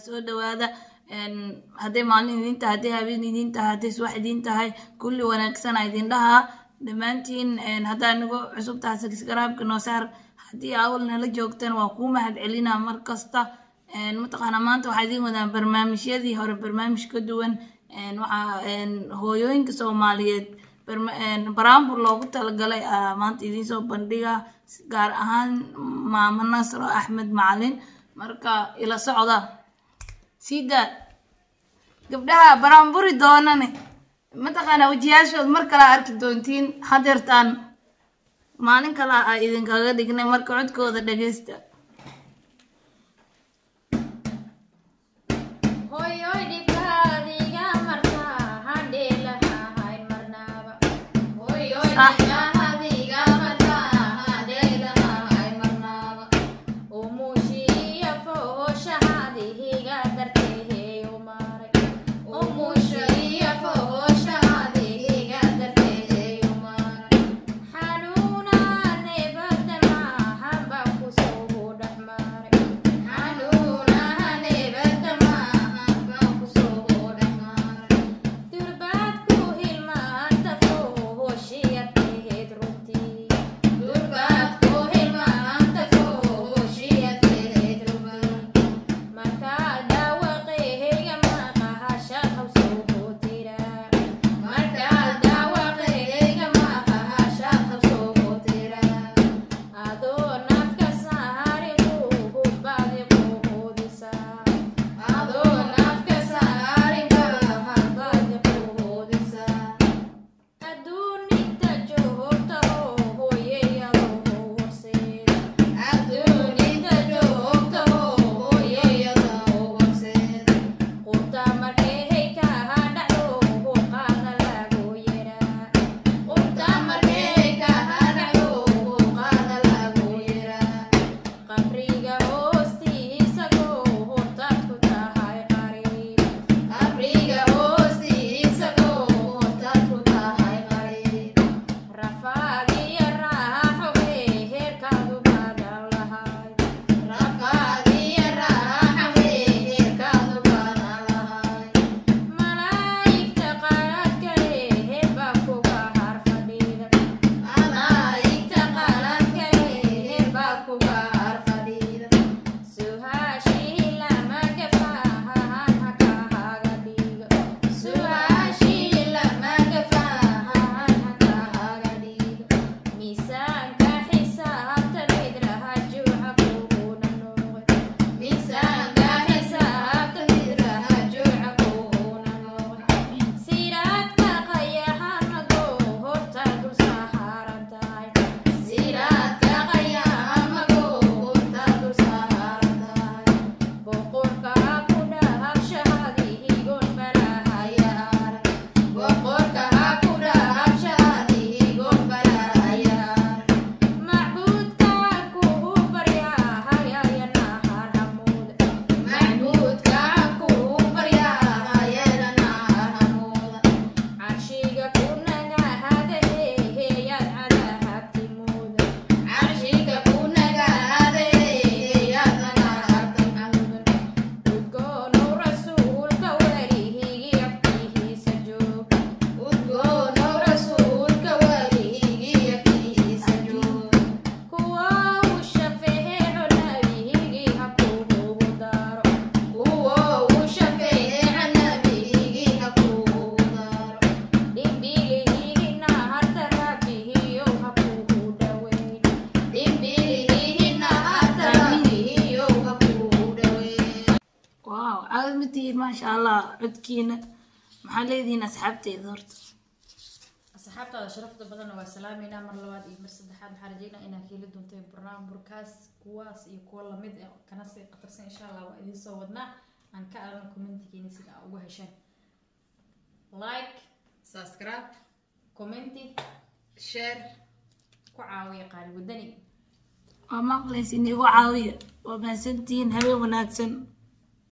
soo dhawaada haday maalin idin tahay haday habeen idin tahay haday subax idin tahay kulli wanaagsan idin dhaha dhamaantiin hadaa nagu cusub tahay subscribe-ka noo saar hadii awal nala joogtaan waa ku mahad celinaa mar kasta mataqaana maanta waxa idin wadaan barnaamijyadii hore barnaamij ka duwan waxa hooyooyinka Soomaaliyeed baraambur loogu talagalay maanta idin soo bandhiga gaar ahaan maama Nasro Axmed Macalin marka ila socda sida gabdhaha baraamburi doonane mataqaana wajiyaashood mar kale arki doontiin hadeertaan maalin kale idin kaga dhignay marka codkooda dhageysta ما شاء الله عدكينا محليدين أصحابتي ذورت أصحابتي هذا شرفت بدنا وسلامينا مر لواد مر صدحات محرجينا إنا كيلو دونتي برنامج بركاس كواس يكون لمد كناسي قطرسين إن شاء الله وإذا صودنا عن كأرن كومنتي كيني سيدا وهشان لايك سبسكرايب كومنتي شير كعاوية قاري ودني وما قليسيني وعاوية وما سنتين هبي وناكسن